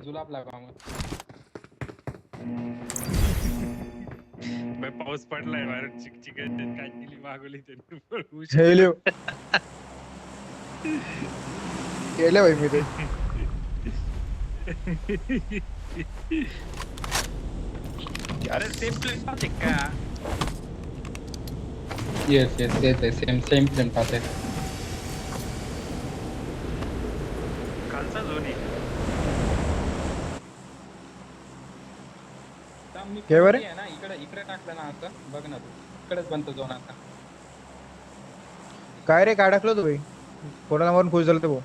जुलाब लागा मग. पाऊस पडलाय बाहेर चिकचिक काय केली मागवली त्यांनी हेलो केलं भाई मी ते अरे सेम प्लेस होते का येस येस तेच आहे सेम पाहते. खालचा झोन आहे मी काय बरं? आहे ना इकडे टाकलं ना असं बघ ना तू इकडेच बनतो झोन आता. काय रे काय टाकलं तू भाई कोणाला मारून खुश झालं ते भाऊ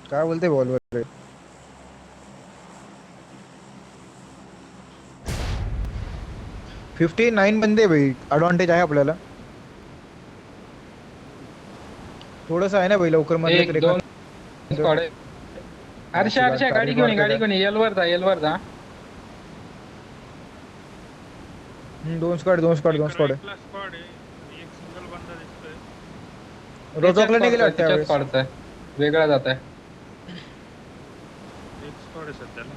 काय बोलते बॉलवर रे 59 बंदे भाई एडवांटेज आहे आपल्याला थोडस आहे ना भाई लवकर मध्ये एक दोन स्क्वॉड आहे. हर्षा गाडी घेऊन एलवर जा. दोन स्क्वॉड स्क्वॉड आहे एक सिंगल बंदा दिसतोय रोजॉकला नाही गेला वाटतं यावेळेस. स्क्वॉडचा आहे वेगळा जात आहे. एक स्क्वॉड आहे सध्याला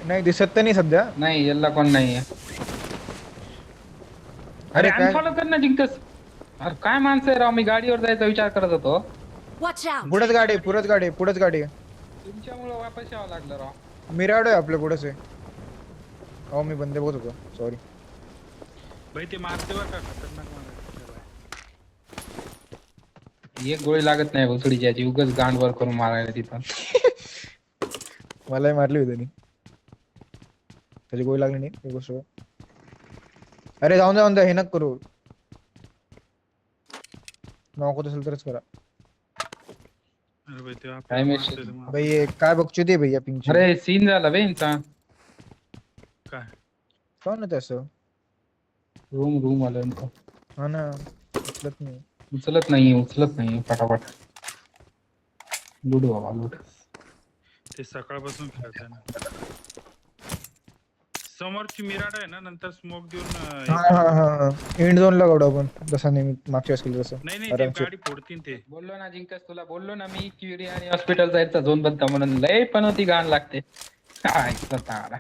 नाही दिसत तर नाही सध्या नाही याला कोण नाहीये. अरे काय? अनफॉलो कर ना जिंकस. अरे काय माणसं आहे राव मी गाडीवर जायचा विचार करत होतो. Watch out! पुढेच गाडी आहे तुमच्यामुळे वापस यावं लागलं राव. मिराडो आहे आपल्या पुढेच आहे अहो मी बंदे बोलत होतो सॉरी भाई ते मारते वर का खतरनाक मारते एक गोळी लागत नाही घुसडीची याची उगाच गांड वर करून मारायला तिथं. मलाही मारली होती त्यांनी त्याची गोळी लागली नाही ती गोष्ट अरे जाऊन द्या हे नक करू नॉक होत असेल तरच करा अरे भाई ते काय मेसेज? भाई हे काय बघतो ते भैया पिंच अरे सीन झाला बे यांचा. काय कोण आहे असं रूम आलं यांचं. हा ना उचलत नाही उचलत नाही फटाफट. लूट बाबा लूट. ते सकाळपासून खेळताय ना समोरची मिराड आहे ना नंतर स्मोक देऊन हा एंड झोन ला काढू आपण जसा नेहमी मागच्या वेळेस केलं तसं नाही ते आरामशीर. गाडी फोडतीन ते बोललो ना जिंकस तुला बोललो ना मी क्युरी आणि हॉस्पिटल जायचा झोन बनता म्हणून लय पण होती घाण लागते. काय स्वतःला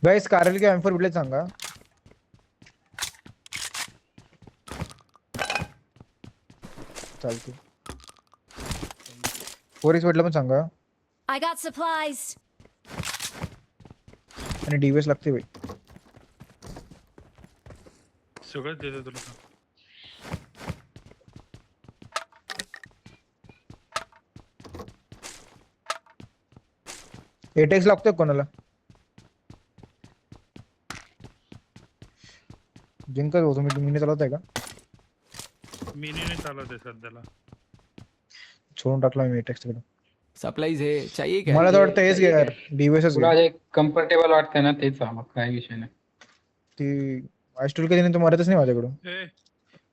गाईस कारल की M4 भेटले सांगा चालते पोरीस भेटलं पण सांगा I got supplies. आणि डीव्हीएस लागते भाई सगळंच देतो तुला एटेक्स लागतोय कोणाला जिंकत हो तुम्ही मिनी चालवताय का मिनीने चालवते सध्याला सोडून टाकला मी एटेक्स तिकडे सप्लाईज हे चाहिए क्या मला तर वाटतं हेच घे यार डीव्हीएसच तुला घे जे कम्फर्टेबल वाटतंय ना तेच मग काय विषय नाही. ती आयस्टूल कधी नाही तर मारतच नाही माझ्याकडून ए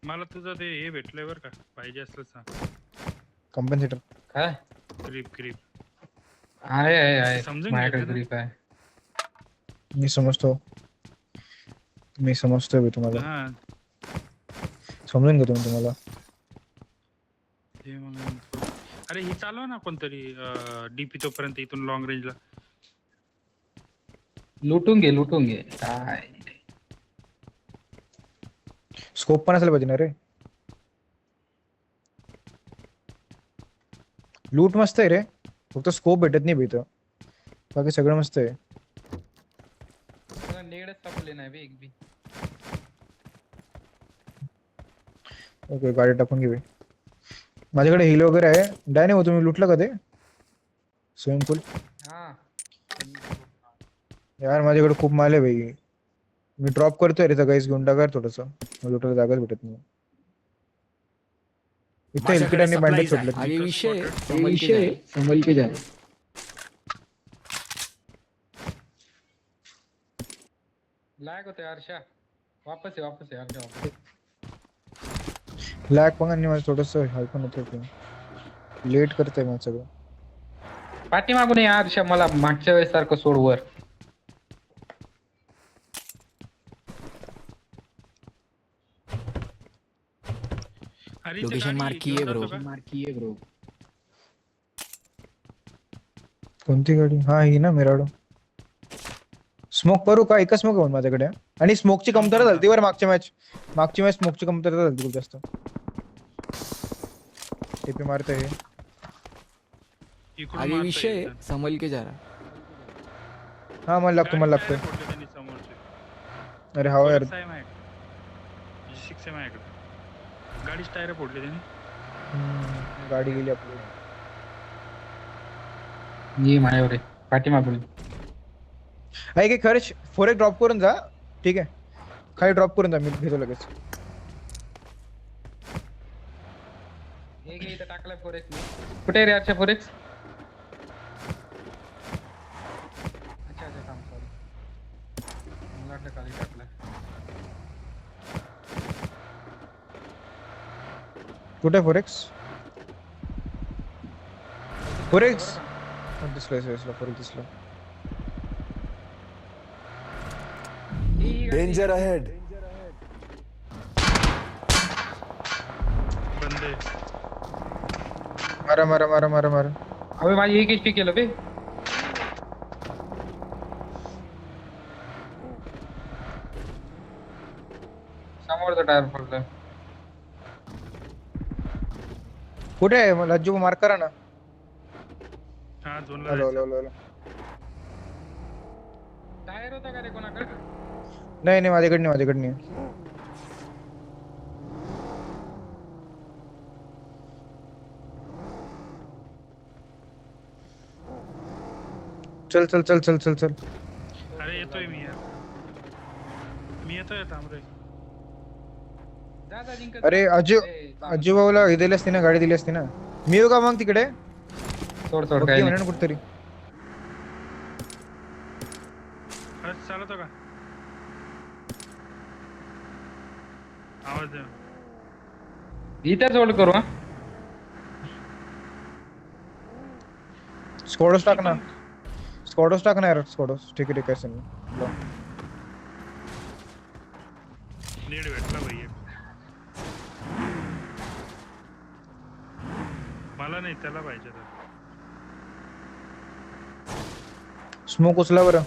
मला तुझं ते हे भेटलंय बर का पाहिजे असलं सांग कम्पेन्सेटर काय क्रीप आहे समजून माझ्याकडे घ्यायचं ना. ग्रीप आहे. मी समजतोय भाई तुम्हाला हा समजून घेतो मी तुम्हाला ते मग अरे ही चालवा ना कोणतरी डीपी तोपर्यंत इथून लॉंग रेंजला लुटून घे काय स्कोप पण असायला पाहिजे ना रे लूट मस्त आहे रे फक्त स्कोप भेटत नाही भेट बाकी सगळं मस्त आहे नेडच सापडले नाही बे एक बी. ओके गाडी टाकून घे भाई. माझ्याकडे हिल वगैरे आहे डाय नाही हो तुम्ही लुटलं का ते स्विमिंग पूल हा यार माझ्याकडे खूप माल आहे भाई मी ड्रॉप करतोय रे तर गाईस घेऊन टाका थोडस लुटायला जागाच भेटत नाही इथे हेल्किट आणि बँडेज सुटले आगे विषय संभल के जाए. लॅग होते हर्षा वापस आहे हर्षा वापस. लॅग पण आणि माझं थोडस हाय पण होतं लेट करतंय मग सगळं. पाठीमागून या आरशा मला मागच्या वेळेस सारखं सोडवर. अरे इथे लोकेशन गाडी मार्क घेऊन किए जातो ब्रो. का? कोणती गाडी? हा ही ना मिराडो. स्मोक करू का? एकच स्मोक आहे माझ्याकडे. आणि स्मोकची कमतरता झाली बरं मागची मॅच स्मोकची कमतरता झाली खूप जास्त. टीपी मारतोय हे. इकडून आगे मारता विषय येईल. संभल के जा रहा. हा मला लागतो मला गाडी लागतोय. टायर फोडले त्यांनी समोरचे. अरे हा यार. Forex आहे माझ्याकडे. G6 आहे माझ्याकडे. गाडीच टायर फोडले त्यांनी. गाडी गेली आपली. ये माझ्यावर आहे. पाठीमागून. ऐक एक खरंच फोर एक ड्रॉप करून जा. ठीक आहे खाली ड्रॉप करून जा मी घेतो लगेच. हे घे इथं टाकलाय फोरेक्स मी. कुठे रे आरशा फोरेक्स? अच्छा अच्छा थांब सॉरी. मला वाटलं खाली टाकलाय. कुठे फोरेक्स? फोरेक्स दिसलं फोरेक्स दिसलं. Danger ahead. बंदे. मारा मारा मारा मारा मारा. अबे माझी एक HP केलं बे. समोरचा टायर फोडलाय. कुठे आहे मला जो मार्क करा ना. हा झोनला हॅलो जायचं. Hello hello. टायर होता का रे कोणाकडे? नाही नाही माझ्याकडे नाही. चल चल चल चल चल चल. अरे येतोय मी यार. मी येतोय थांब रे. जा जा जिंकत. अरे अजय भाऊला हे दिली असती ना गाडी दिली असती ना. मी येऊ का मग तिकडे? सोड सोड बघ काय की नाही. म्हणे ना कुठतरी. अरे चालतो का? आवाज दे. इथेच होल्ड करू हा. स्कॉडोस टाक ना यार स्कॉडोस. ठीक आहे असेल ना. नीड भेटला भाई. मला नाही त्याला पाहिजे तर. स्मोक उचला बरं.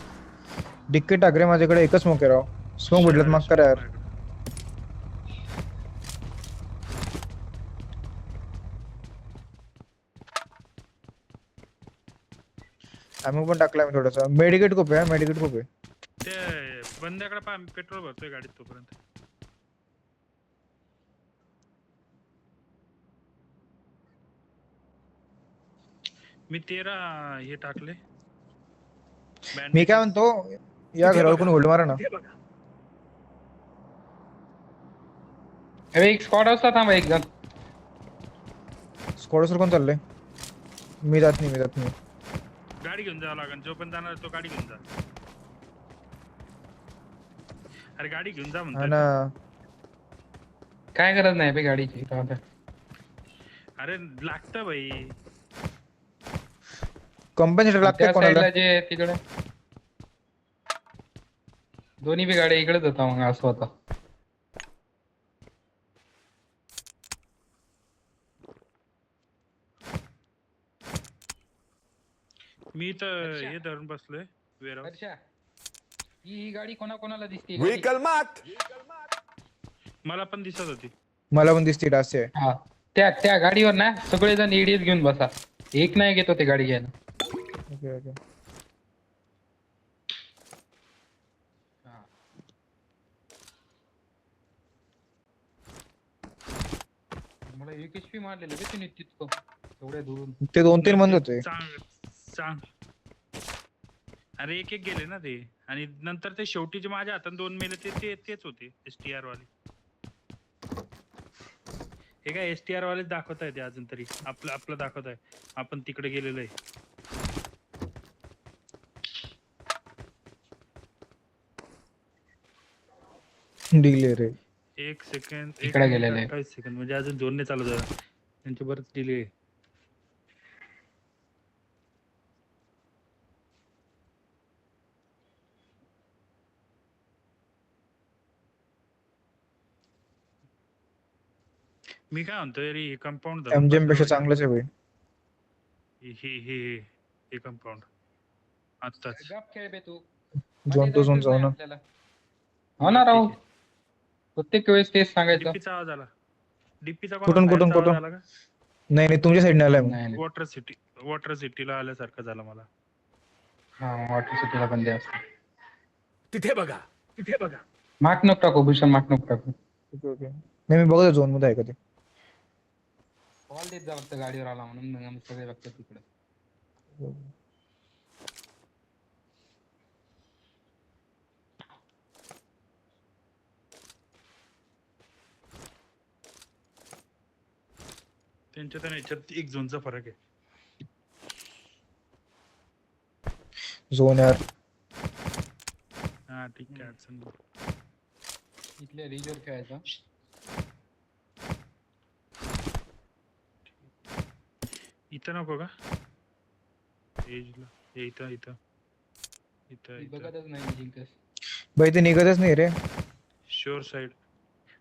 डिक्की टाक रे माझ्याकडे एकच स्मोक आहे राव. स्मोक भेटलं तर माग करा यार. आम्ही पण टाकला मी थोडासा. मेडिकेट खूप आहे. ते बंद्याकडे पहा मी पेट्रोल भरतोय गाडीत तोपर्यंत. मी 13 हे टाकले. मी काय म्हणतो या घरावर कोण होल्ड मारा ना. अरे एक स्क्वॉड असता थांबा एक जण. स्कॉडोसवर कोण चाललंय? मी जात नाही. गाडी घेऊन जावं लागेल. जो पण जाणार तो गाडी घेऊन जा. अरे गाडी घेऊन जा हा म्हणतोय. ना. काय गरज नाही बे गाडीची. अरे लागतं भाई. कंपनी लागते त्या कोणाला? साईडला जे तिकडे दोन्ही बी गाड्या इकडेच होता मग असं होता. मी तर हे धरून बसलोय वेरा. अच्छा ही गाडी कोणाला दिसते? Vehicle mark. मला पण दिसत होती. मला पण दिसते डास आहे. हा त्या गाडीवर ना सगळेजण एडीएस घेऊन बसा. एक नाही घेतो ते गाडी घ्यायला. ओके. मला एक HP मारलेलं बे तिने तितकं एवढ्या दुरून. ते 2-3 बंद होते. सांग. अरे एक गेले ना ते. आणि नंतर ते शेवटी जे माझ्या हातात 2 मेले तेच होते STR वाले. हे काय STR वालेच दाखवत आहे ते अजून तरी. आपलं दाखवत आहे. आपण तिकडे गेलेलो आहे. डिले रे. 1 सेकंद. इकडे गेलेलं आहे. 28 सेकंद म्हणजे अजून जोडणे चालू झालं. त्यांचे बरंच डिले. मी काय म्हणतोय रे कंपाऊंड एमजीएम पेक्षा चांगलंच आहे भाई. हे कंपाऊंड आत्ताच गप खेळ बे तू. झोन टू झोन मध्ये जाऊ जायचंच ना. नाही आपल्याला. हो ना राव, प्रत्येक वेळेस तेच सांगायचं. डीपीचा आवाज आला. डीपीचा कुठून कुठून आवाज कुठून? आला का? नाही नाही तुमच्या साईडने आलाय मग. नाही नाही. वॉटर सिटीला आल्यासारखं झालं मला. हा वॉटर सिटीला बंद असते. तिथे बघा. मार्क नको टाकू भूषण, मार्क नको टाकू. Okay okay. नाही मी बघतो झोन मध्ये आहे का ते. कॉल देत जा फक्त गाडीवर आला म्हणून, मग आम्ही सगळे बघतो तिकडे. त्यांच्यात आणि याच्यात एक झोनचा फरक आहे. झोन यार. हा ठीक आहे, अडचण नाही. इथल्या रिजोर खेळायचा. इथं नको का एजला? इथं इथं इथं ती इथं बघतच नाही जिंकस. भाई ते निघतच नाही रे. शोर साइड.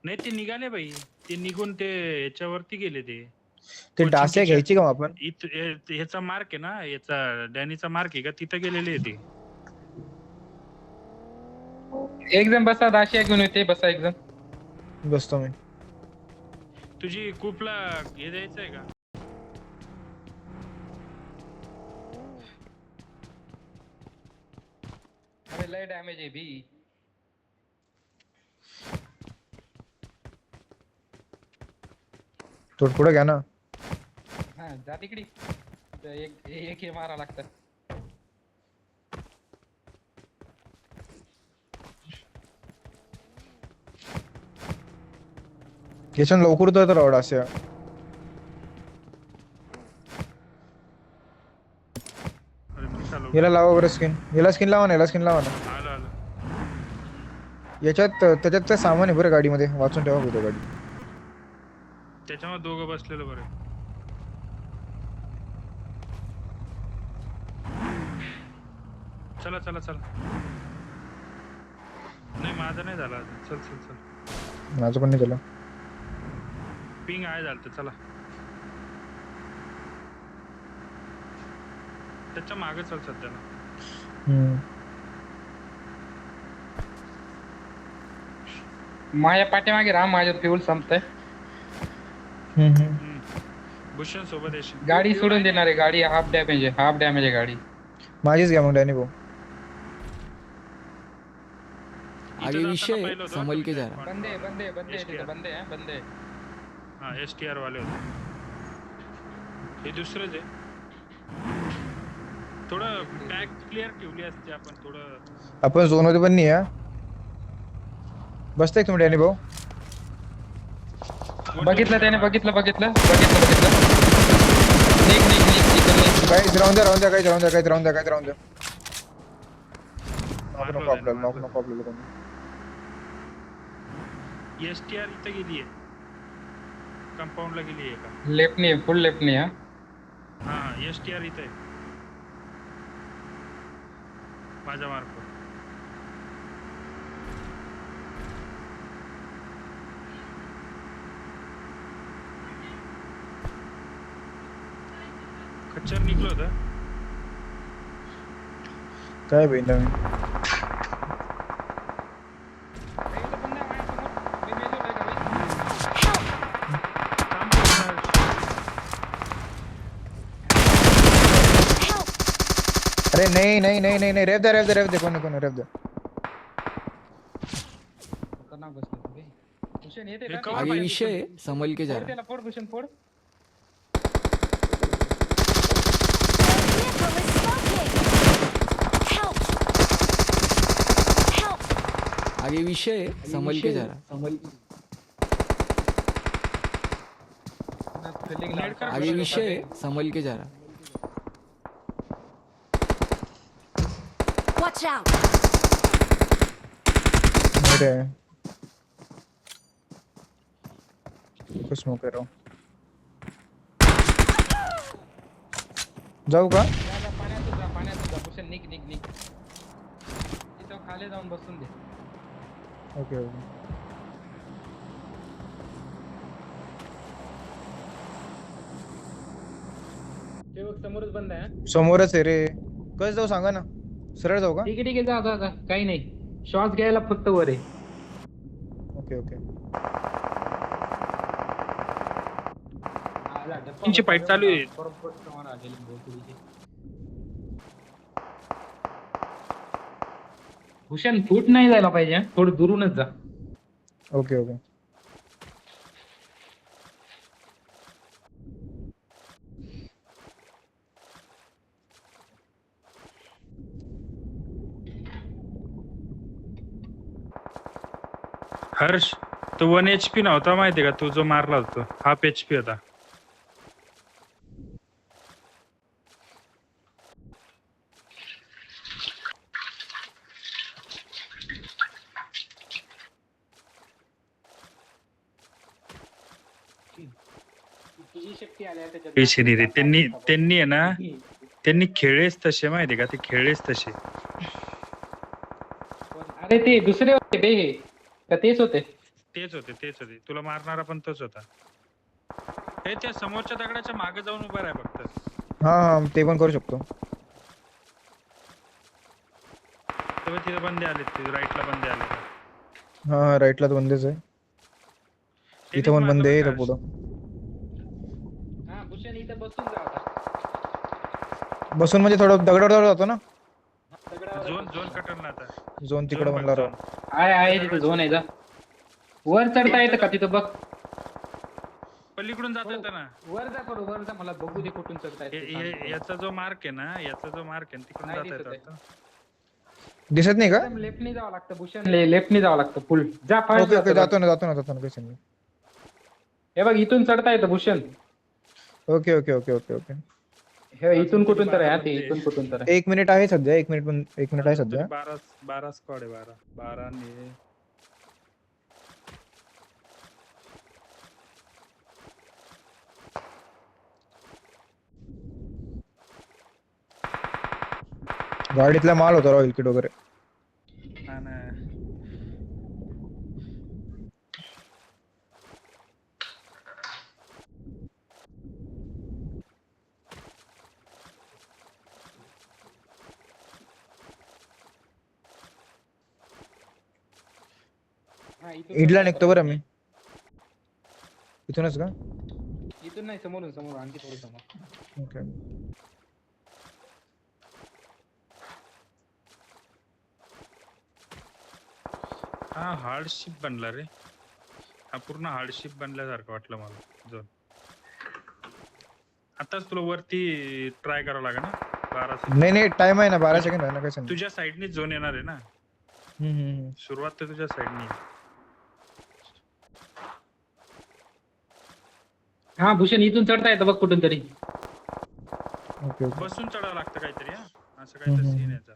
नाही ते निघाले बाई, ते निघून ते याच्यावरती गेले ते. ते डासे घ्यायची का मग आपण? ह्याचा मार्क आहे ना, याचा डॅनीचा मार्क आहे का, तिथं गेलेले आहे ते. एक जण बसा, दाशिया घेऊन येते, बसा एक जण. बसतो मी. तुझी कूपला हे द्यायचं आहे का? अरे लय डॅमेज आहे बी. थोडं पुढे घ्या ना. हा जा तिकडे. एक हे मारा लागतं. केशन लवकर तर राव डासे. अरे मी चालू याला लावा बरं स्किन. याला स्किन लावा ना, याला स्किन लावा ना. आलं आलं. त्याच्यात ते सामान आहे बरं गाडीमध्ये, वाचून ठेवा होतो गाडी. त्याच्यामध्ये दोघं बसलेलं बरं. चला चला चला. नाही माझं नाही झालं अजून. चल चल चल. माझं पण नाही झालं. पिंग आहे झालं तर चला. त्याच्या मागे चल सध्याला. माझ्या पाठीमागे राहा, माझ्या फ्युल संपतंय. भूषण सोबत येशील. गाडी सोडून देणार आहे. गाडी हाफ डॅमेज आहे गाडी. माझीच घ्या मग डॅनी भाऊ. आगे विषय संभल के जा रहा. बंदे तिथं बंदे. हा STR वाले होते. हे दुसरंच आहे. थोडं टॅग क्लिअर ठेवली असते आपण थोडं. आपण झोन मध्ये पण नाही आहे. बसताय तुम्ही डॅनी भाऊ? बघितलं त्याने, बघितलं. निघ. काही राहून द्या. नको आपल्याला कोणी. STR इथं गेली आहे. कंपाऊंडला गेली आहे का? लेफ्टनी, फुल लेफ्टनी. हा STR इथं आहे माझ्या मार्क. खच्चर निघलं होतं. काय भाई नवीन? अरे नाही रेव दे कोणी रेव दे. आगे विषय संभल के जा रहा. त्याला फोड भूषण, फोड. Vehicle is smoking! Help! Help! आगे विषय संभल के जा रहा. आगे विषय संभल के जा रहा. Watch out! मेरे कुछ स्मोक कर रहा हूँ. जाऊ का? पाण्यात जा भूषण. निघ. तिथं खाली जाऊन बसून दे. ओके. ते बघ समोरच बंद आहे हा. समोरच आहे रे. कसं जाऊ सांगा ना. सरळ जाऊ का? ठीक आहे जा जा जा काही नाही. श्वास घ्यायला फक्त वर आहे. Okay okay. त्यांची fight चालू आहे. बरोबर समोर आलेली भोसडीची. भूषण फूट नाही जायला पाहिजे हा. थोडं दुरूनच जा. Okay okay. हर्ष तो 1 HP नव्हता माहितीये का तू जो मारला होता 1/2 HP होता. तुझी शक्ती आल्या त्याच्यात. पैसे नाही रे त्यांनी आहे ना त्यांनी खेळलेच तसे माहितीये का ते खेळलेच तसे. अरे ते दुसरे होते बे हे. का तेच होते? तेच होते तुला मारणारा पण तोच होता. हे त्या समोरच्या दगडाच्या मागे जाऊन उभा राहा फक्त. हा हा ते पण करू शकतो. तेव्हा तिथे बंदे आले ते राईटला बंदे आले. हा राईटला तर बंदच आहे. इथं पण बंद आहे इथं पुढं. हा भूषण इथं बसून जा आता. बसून म्हणजे थोडं दगडावर जातो ना. झोन कटरला आता. झोन तिकडे म्हणला राव. आहे तिथं झोन आहे जा. वर चढता येतं का तिथं बघ. पलीकडून जाता येतं ना. वर जा करू वर जा मला बघू दे कुठून चढता येतं. याचा जो मार्क आहे ना तिकडून नाही जाता दिसत आहे. येतं. दिसत नाही का? लेफ्टनी जावं लागतं भूषण. लेफ्टनी जावं लागतं फुल. जा ओके ओके फास्ट. जातो ना काही नाही. हे बघ इथून चढता येतं Bhushan. Okay okay okay okay okay. हे इथून कुठून तर आहे हा ते इथून कुठून तर आहे. 1 मिनिट आहे सध्या. 1 मिनिट आहे सध्या. 12 स्क्वॉड आहे 12 आणि गाडीतला माल होता राव किट वगैरे. हा ना. हा, इडला निघतो बरं मी. इथूनच का? इथून नाही समोर आणखी थोडं समोर. ओके. हा हार्डशिप बनला रे. हा पूर्ण हार्डशिप बनल्यासारखं वाटलं मला झोन. आताच तुला वरती ट्राय करावं लागेल ना 12 सेकंद. नाही टाइम आहे ना 12 सेकंड आहे ना काही समजा. तुझ्या साईडने झोन येणार आहे ना. सुरुवात तर तुझ्या साईडने. हा भूषण इथून चढता येतं बघ कुठून तरी. Okay okay. बसून चढावं लागतं काहीतरी. हा असं काहीतरी सीन याचा.